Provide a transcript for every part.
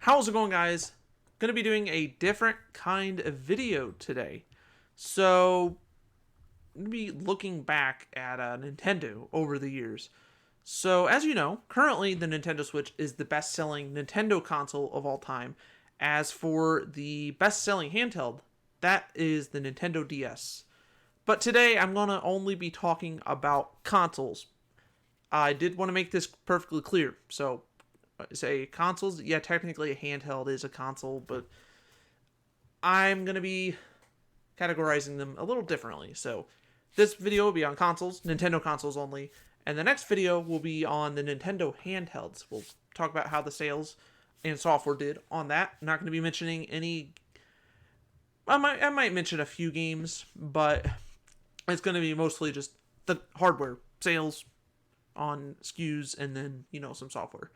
How's it going, guys? Going to be doing a different kind of video today. So, I'm going to be looking back at Nintendo over the years. So, as you know, currently the Nintendo Switch is the best-selling Nintendo console of all time. As for the best-selling handheld, that is the Nintendo DS. But today I'm going to only be talking about consoles. I did want to make this perfectly clear. So, say consoles, yeah, technically a handheld is a console, but I'm going to be categorizing them a little differently. So this video will be on consoles, Nintendo consoles only, and the next video will be on the Nintendo handhelds. We'll talk about how the sales and software did on that. I'm not going to be mentioning any. I might mention a few games, but it's going to be mostly just the hardware sales on SKUs and then, some software.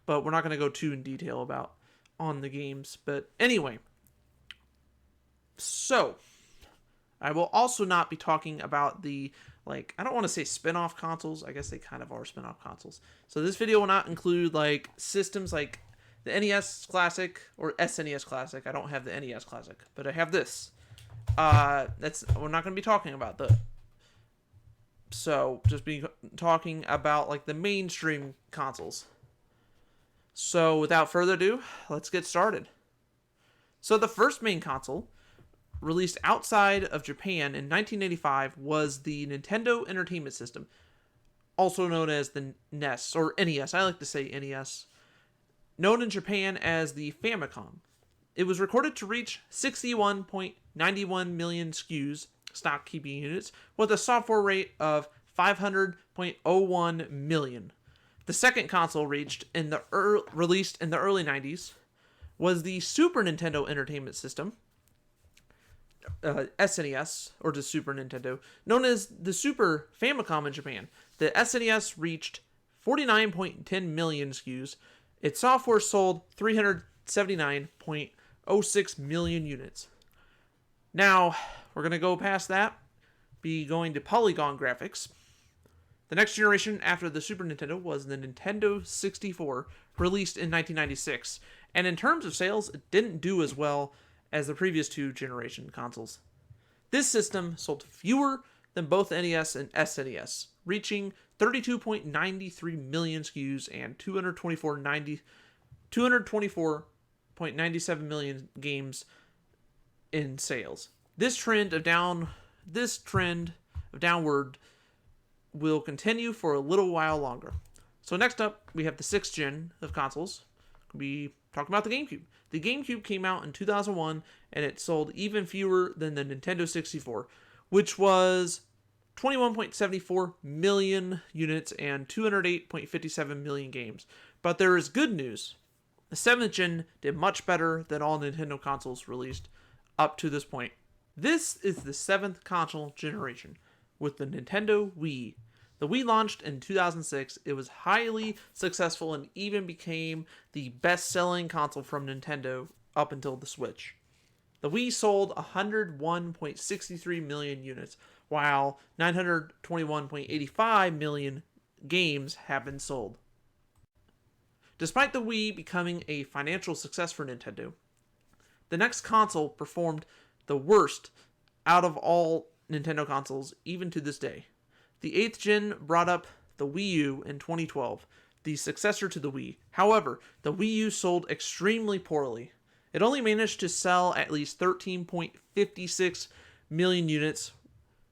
But we're not going to go too in detail about on the games. But anyway, so I will also not be talking about the, I don't want to say spin-off consoles. I guess they kind of are spin-off consoles. So this video will not include systems like the NES Classic or SNES Classic. I don't have the NES Classic, but I have this. We're not going to be talking about the. So just be talking about the mainstream consoles. So without further ado, let's get started. So the first main console, released outside of Japan in 1985, was the Nintendo Entertainment System, also known as the NES, or NES, I like to say NES, known in Japan as the Famicom. It was recorded to reach 61.91 million SKUs, stock keeping units, with a software rate of 500.01 million. The second console released in the early 90s was the Super Nintendo Entertainment System, SNES, or just Super Nintendo, known as the Super Famicom in Japan. The SNES reached 49.10 million SKUs. Its software sold 379.06 million units. Now, we're going to go past that, be going to polygon graphics. The next generation after the Super Nintendo was the Nintendo 64, released in 1996, and in terms of sales, it didn't do as well as the previous two generation consoles. This system sold fewer than both NES and SNES, reaching 32.93 million SKUs and 224.97 million games in sales. This trend of downward will continue for a little while longer. So next up, we have the 6th gen of consoles. We'll be talking about the GameCube. The GameCube came out in 2001, and it sold even fewer than the Nintendo 64, which was 21.74 million units and 208.57 million games. But there is good news. The 7th gen did much better than all Nintendo consoles released up to this point. This is the 7th console generation, with the Nintendo Wii. The Wii launched in 2006. It was highly successful and even became the best-selling console from Nintendo up until the Switch. The Wii sold 101.63 million units, while 921.85 million games have been sold. Despite the Wii becoming a financial success for Nintendo, the next console performed the worst out of all Nintendo consoles, even to this day. The 8th gen brought up the Wii U in 2012, the successor to the Wii. However, the Wii U sold extremely poorly. It only managed to sell at least 13.56 million units,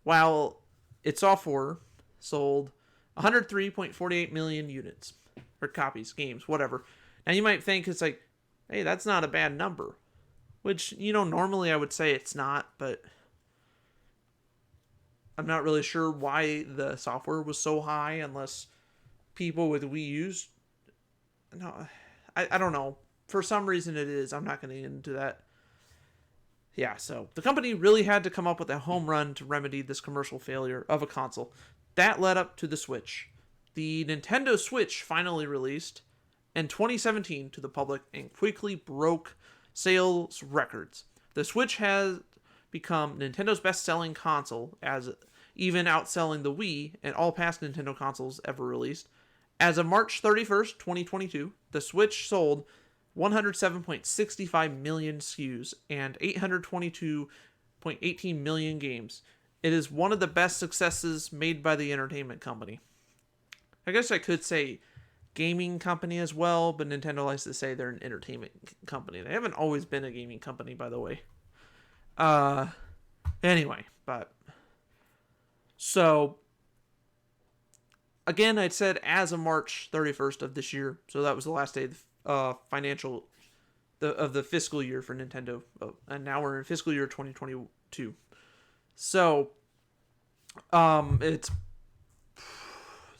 while its software sold 103.48 million units, or copies, games, whatever. Now you might think it's hey, that's not a bad number, which, normally I would say it's not, but I'm not really sure why the software was so high unless people with Wii U's. No, I don't know. For some reason it is. I'm not going to get into that. Yeah, so the company really had to come up with a home run to remedy this commercial failure of a console. That led up to the Switch. The Nintendo Switch finally released in 2017 to the public and quickly broke sales records. The Switch has become Nintendo's best-selling console, as even outselling the Wii and all past Nintendo consoles ever released. As of March 31st, 2022, the Switch sold 107.65 million SKUs, and 822.18 million games. It is one of the best successes made by the entertainment company. I guess I could say gaming company as well, but Nintendo likes to say they're an entertainment company. They haven't always been a gaming company, by the way. Uh, anyway, but so again, I said as of March 31st of this year, so that was the last day of the fiscal year for Nintendo, and now we're in fiscal year 2022. So, it's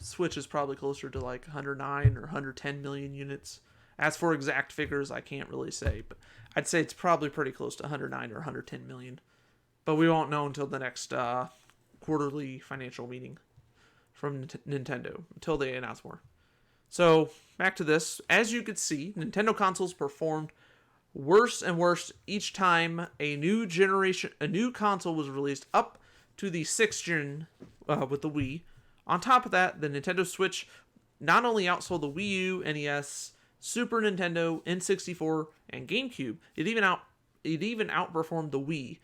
Switch is probably closer to like 109 or 110 million units. As for exact figures, I can't really say, but I'd say it's probably pretty close to 109 or 110 million. But we won't know until the next quarterly financial meeting from Nintendo, until they announce more. So, back to this. As you could see, Nintendo consoles performed worse and worse each time a new console was released, up to the 6th gen with the Wii. On top of that, the Nintendo Switch not only outsold the Wii U, NES, Super Nintendo, N64, and GameCube, it even outperformed the Wii.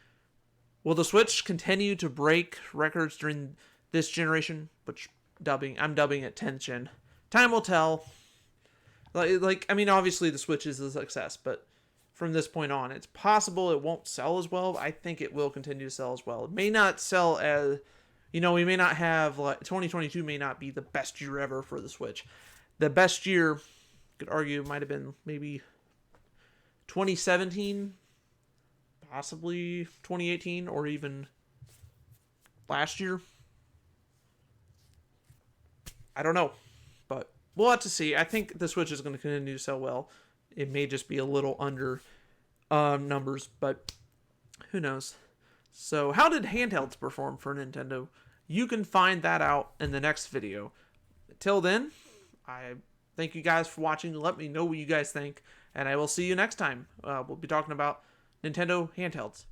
Will the Switch continue to break records during this generation? Which I'm dubbing it 10th gen. Time will tell. Obviously the Switch is a success, but from this point on, it's possible it won't sell as well. I think it will continue to sell as well. It may not sell as, we may not have, 2022 may not be the best year ever for the Switch. The best year, you could argue, might have been maybe 2017, possibly 2018, or even last year. I don't know, but we'll have to see. I think the Switch is going to continue to sell well. It may just be a little under numbers, but who knows. So how did handhelds perform for Nintendo? You can find that out in the next video. Till then, I thank you guys for watching. Let me know what you guys think, and I will see you next time. We'll be talking about Nintendo handhelds.